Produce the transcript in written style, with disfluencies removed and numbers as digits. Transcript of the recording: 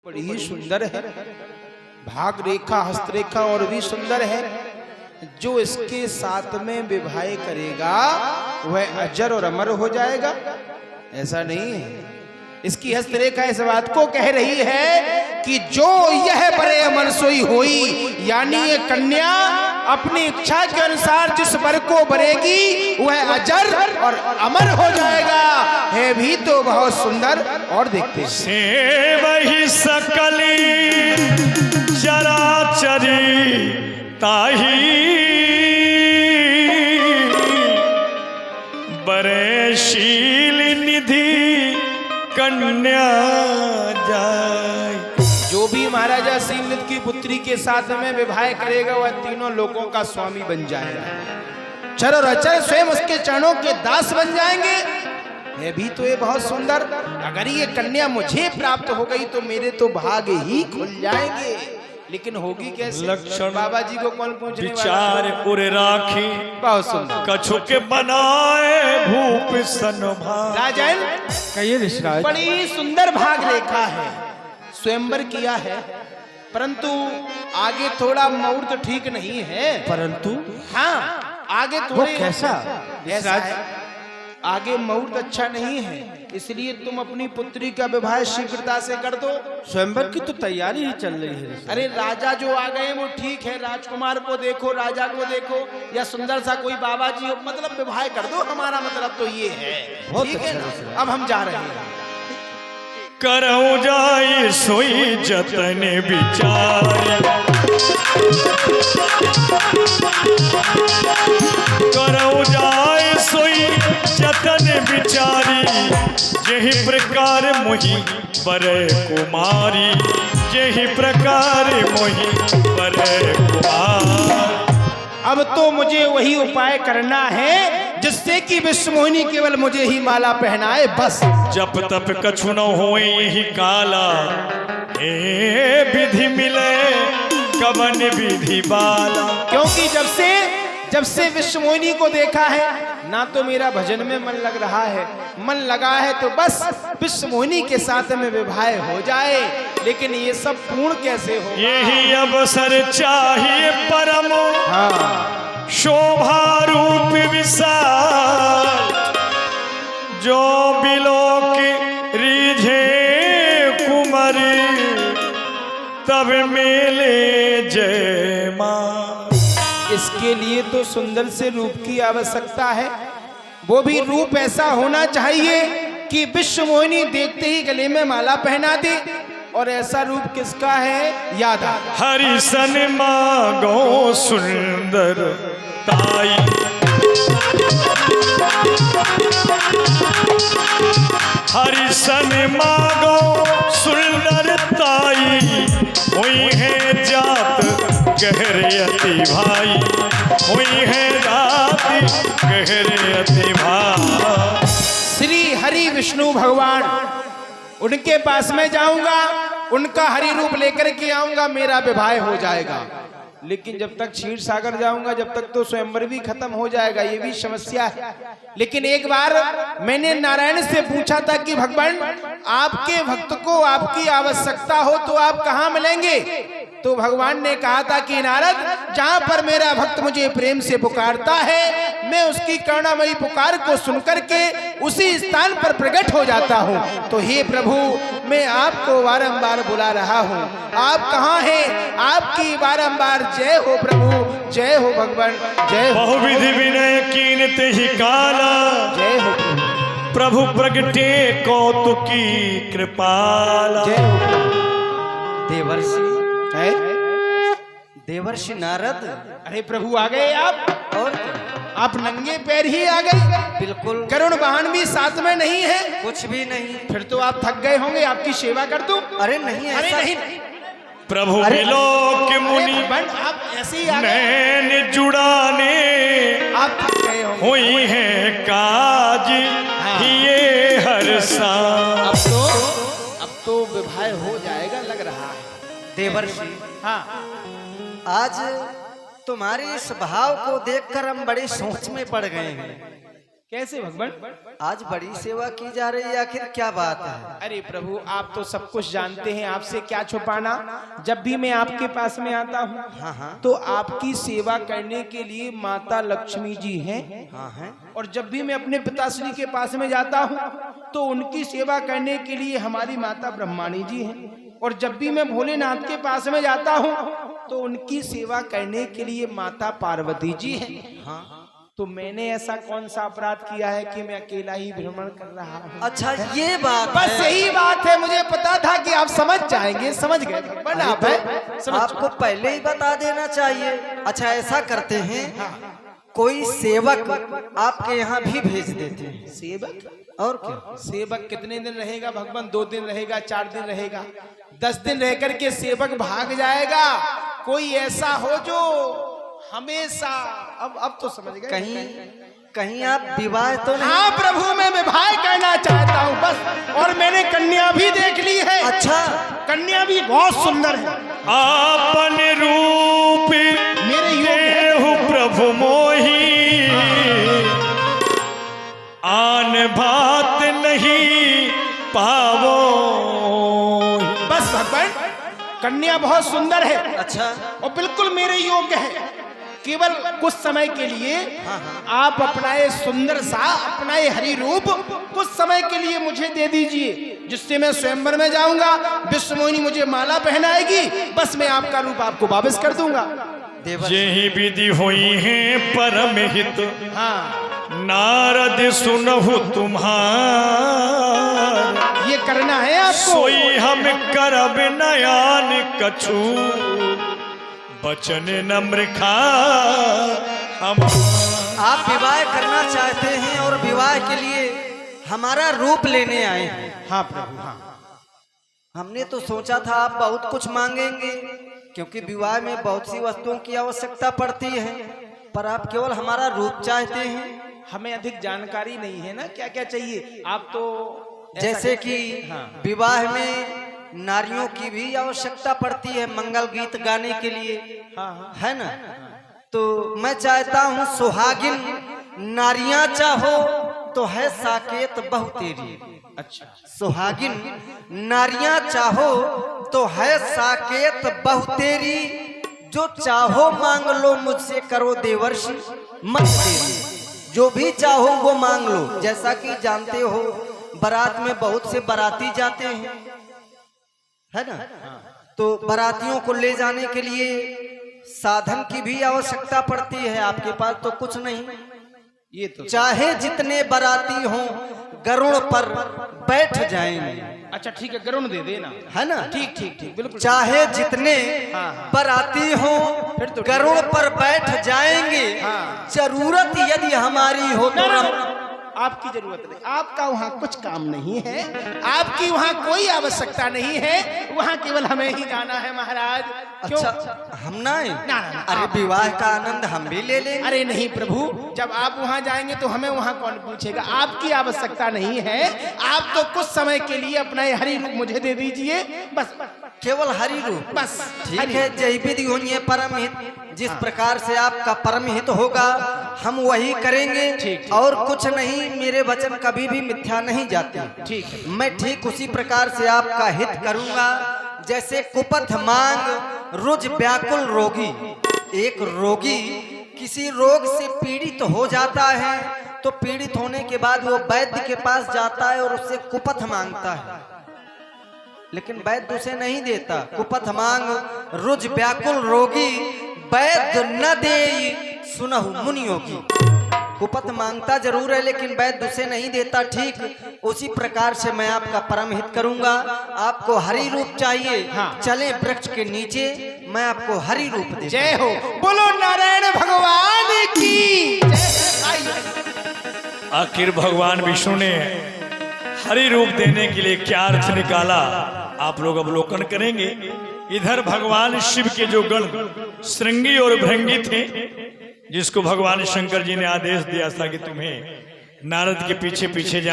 बड़ी ही सुंदर है, भाग रेखा हस्तरेखा और भी सुंदर है। जो इसके साथ में विवाह करेगा वह अजर और अमर हो जाएगा। ऐसा नहीं है, इसकी हस्तरेखा इस बात को कह रही है कि जो यह बड़े अमर सोई होई, यानी ये कन्या अपनी इच्छा के अनुसार जिस वर को बरेगी वह अजर और अमर हो जाएगा। है भी तो बहुत सुंदर। और देखते हैं, से वही सकली चराचरी ताही बरे शील निधि कन्या जाय। जो भी महाराजा शीलनिधि की पुत्री के साथ में विवाह करेगा वह तीनों लोगों का स्वामी बन जाएगा। चर और अचर स्वयं उसके चरणों के दास बन जाएंगे। है भी तो ये बहुत सुंदर। अगर ये कन्या मुझे प्राप्त हो गई तो मेरे तो भाग ही खुल जाएंगे। लेकिन होगी कैसे? लक्षण बाबा जी को कौन पूछने वाला? विचार उर राखी बहुत सुंदर। कछु के बनाए भूप सनभा। राजन कहिए ऋषिराज। बड़ी सुंदर भाग रेखा है, स्वयंवर किया है, परंतु आगे थोड़ा मुहूर्त ठीक नहीं है। परंतु हाँ, आगे वो थोड़े कैसा? ऐसा है, आगे मुहूर्त अच्छा नहीं है, इसलिए तुम अपनी पुत्री का विवाह शीघ्रता से कर दो। स्वयंवर की तो तैयारी ही चल रही है। अरे राजा जो आ गए वो ठीक है, राजकुमार को देखो, राजा को देखो, या सुंदर सा कोई बाबा जी हो, मतलब विवाह कर दो। हमारा मतलब तो ये है। बहुत ठीक है अच्छा ना? अब हम जा रहे हैं। करऊ जाई सोई जतन विचार। करऊ जाए सोई जतन विचारी। यही प्रकार मोहि बरे कुमारी। यही प्रकार मोहि बरे कुमार। अब तो मुझे वही उपाय करना है जिससे कि विश्वमोहिनी केवल मुझे ही माला पहनाए, बस। जब तप कछु न होए यही काला। ए विधि मिले कवन विधि बाला। क्योंकि जब से विश्वमोहिनी को देखा है ना तो मेरा भजन में मन लग रहा है, मन लगा है तो बस विश्वमोहिनी के साथ में विवाह हो जाए। लेकिन ये सब पूर्ण कैसे हो? यही अवसर चाहिए परम। हाँ, शोभा रूप विशाल। जो बिलोक रिझे कुमारी तब मेले जय मां। इसके लिए तो सुंदर से रूप की आवश्यकता है। वो भी रूप ऐसा होना चाहिए कि विश्वमोहिनी देखते ही गले में माला पहना दे। और ऐसा रूप किसका है? याद आ। हरिसन मांगो सुंदर ताई। हरिसन मांगो सुंदर ताई। हुई है जात गहरे अति भाई। हुई है जाति गहरे अति भाई। श्री हरि विष्णु भगवान, उनके पास में जाऊंगा, उनका हरि रूप लेकर के आऊंगा, मेरा विवाह हो जाएगा। लेकिन जब तक क्षीर सागर जाऊंगा जब तक तो स्वयंवर भी खत्म हो जाएगा, ये भी समस्या है। लेकिन एक बार मैंने नारायण से पूछा था कि भगवान आपके भक्त को आपकी आवश्यकता हो तो आप कहाँ मिलेंगे? तो भगवान ने कहा था कि नारद, जहां पर मेरा भक्त मुझे प्रेम से पुकारता है मैं उसकी करुणामयी पुकार को सुनकर के उसी स्थान पर प्रकट हो जाता हूँ। तो हे प्रभु, मैं आपको बारंबार बुला रहा हूँ, आप कहाँ हैं? आपकी बारंबार जय हो प्रभु, जय हो भगवान, जय हो। बहुविधि विनय कीनते ही काला। जय हो प्रभु प्रगटे कौतुकी कृपाला। जय हो। देवर्षि है? देवर्षि नारद। अरे प्रभु आ गए आप, और आप नंगे पैर ही आ गए। बिल्कुल करुण वाहन भी साथ में नहीं है। कुछ भी नहीं। फिर तो आप थक गए होंगे, आपकी सेवा कर दूं? अरे नहीं, अरे ऐसा नहीं, प्रभु अरे, विलोक मुनि भगवान, आप ऐसे ही आ गए। नैन जुड़ाने। आप थक गए होंगे। हुई है काज ये हर सा। अब तो विवाह हो जाएगा लग रहा है। देवर्षि, हाँ, आज तुम्हारे इस भाव को देखकर हम बड़े सोच में पड़ गए हैं कैसे भगवान? आज बड़ी सेवा की जा रही है, आखिर क्या बात है? अरे प्रभु, आप तो सब कुछ जानते हैं, आपसे क्या छुपाना। जब भी मैं आपके पास में आता हूँ हाँ हाँ तो आपकी सेवा करने के लिए माता लक्ष्मी जी हैं, हाँ है। और जब भी मैं अपने पिताश्री के पास में जाता हूँ तो उनकी सेवा करने के लिए हमारी माता ब्रह्माणी जी हैं, और जब भी मैं भोलेनाथ के पास में जाता हूँ तो उनकी सेवा करने के लिए माता पार्वती जी हैं। हाँ तो मैंने ऐसा कौन सा अपराध किया है कि मैं अकेला ही भ्रमण कर रहा हूँ? अच्छा ये बात बस है। यही बात है, मुझे पता था कि आप समझ जाएंगे, समझ गए भगवान आप है, समझ आपको पहले ही बता देना चाहिए। अच्छा ऐसा करते हैं, कोई सेवक आपके यहाँ भी भेज देते हैं। सेवक? और क्या? सेवक कितने दिन रहेगा भगवान? 2 दिन रहेगा, 4 दिन रहेगा, 10 दिन रह करके सेवक भाग जाएगा? कोई ऐसा हो जो हमेशा, अब तो समझ गए। कहीं आप विवाह तो नहीं? हाँ प्रभु, मैं विवाह करना चाहता हूँ बस, और मैंने कन्या भी देख ली है। अच्छा, कन्या भी बहुत सुंदर है। आपन रूप मेरे देहु प्रभु मोही, आन बात नहीं पावो। बस भगवान, कन्या बहुत सुंदर है अच्छा और बिल्कुल मेरे योग्य है। केवल कुछ समय के लिए आप अपना ये सुंदर सा, अपना ये हरि रूप कुछ समय के लिए मुझे दे दीजिए, जिससे मैं स्वयंवर में जाऊंगा, विश्वमोहिनी मुझे माला पहनाएगी, बस मैं आपका रूप आपको वापस कर दूंगा। यही विधि हुई है परम हित, हाँ, नारद सुनहु तुम्हार। ये करना है आपको। सोई हम करब नयान कछु, बचन नम्रखा हम। आप विवाह करना चाहते हैं और विवाह के लिए हमारा रूप लेने आए हैं। हाँ प्रभु, हाँ। हमने तो सोचा था आप बहुत कुछ मांगेंगे, क्योंकि विवाह में बहुत सी वस्तुओं की आवश्यकता पड़ती है, पर आप केवल हमारा रूप चाहते हैं। हमें अधिक जानकारी नहीं है ना, क्या क्या चाहिए। आप तो जैसे कि हाँ। विवाह में नारियों की भी आवश्यकता पड़ती है मंगल गीत गाने के लिए, हाँ, हाँ। है ना? तो मैं चाहता हूँ सुहागिन नारियां चाहो तो है साकेत बहु तेरी। अच्छा, सुहागिन नारियां चाहो तो है साकेत बहु तेरी, जो चाहो मांग लो मुझसे करो देवर्षि मत देरी। जो भी चाहो वो मांग लो। जैसा कि जानते हो बारात में बहुत से बाराती जाते हैं, है ना? तो बारातियों को ले जाने के लिए साधन की भी आवश्यकता पड़ती है। आपके पास तो कुछ नहीं। ये तो चाहे जितने बाराती हों गरुड़ पर बैठ जाएंगे। अच्छा ठीक है, गरुड़ दे देना, है ना? ठीक ठीक ठीक, बिल्कुल। चाहे जितने हाँ। बाराती हों फिर तो गरुड़ पर बैठ जाएंगे। हाँ। जरूरत यदि हमारी हो तो आपकी जरूरत नहीं, आपका वहाँ कुछ काम नहीं है, आपकी वहाँ कोई आवश्यकता नहीं है, वहाँ केवल हमें ही जाना है महाराज। क्यों? अच्छा हम ना आए? ना, ना, अरे विवाह का आनंद हम भी ले लेंगे। अरे नहीं प्रभु, जब आप वहाँ जाएंगे तो हमें वहाँ कौन पूछेगा। आपकी आवश्यकता नहीं है, आप तो कुछ समय के लिए अपना ये हरि रूप मुझे दे दीजिए, बस केवल हरि रूप। बस ठीक है, जय विधि होनी है परम हित। जिस प्रकार से आपका परम हित होगा हम वही करेंगे। ठीक। और कुछ नहीं, मेरे वचन कभी भी मिथ्या नहीं जाते। ठीक है। मैं ठीक उसी प्रकार से आपका हित करूंगा। जैसे कुपथ मांग रुज व्याकुल रोगी। एक रोगी किसी रोग से पीड़ित हो जाता है तो पीड़ित होने के बाद वो वैद्य के पास जाता है और उससे कुपथ मांगता है, लेकिन वैद्य उसे नहीं देता। कुपथ मांग रुज व्याकुल रोगी, वैद्य न दे सुनहु मुनियों की। कुपथ मांगता जरूर है लेकिन वैद्य उसे नहीं देता। ठीक उसी प्रकार से मैं आपका परम हित करूंगा। आपको हरि रूप चाहिए, हाँ। चले वृक्ष के नीचे, मैं आपको हरि रूप दे। जय हो, बोलो नारायण भगवान की जय। आखिर भगवान विष्णु ने हरि रूप देने के लिए क्या अर्थ निकाला, आप लोग अवलोकन करेंगे। इधर भगवान शिव के जो गण श्रृंगी और भृंगी थे, जिसको भगवान शंकर जी ने आदेश दिया था कि तुम्हें नारद के पीछे पीछे जा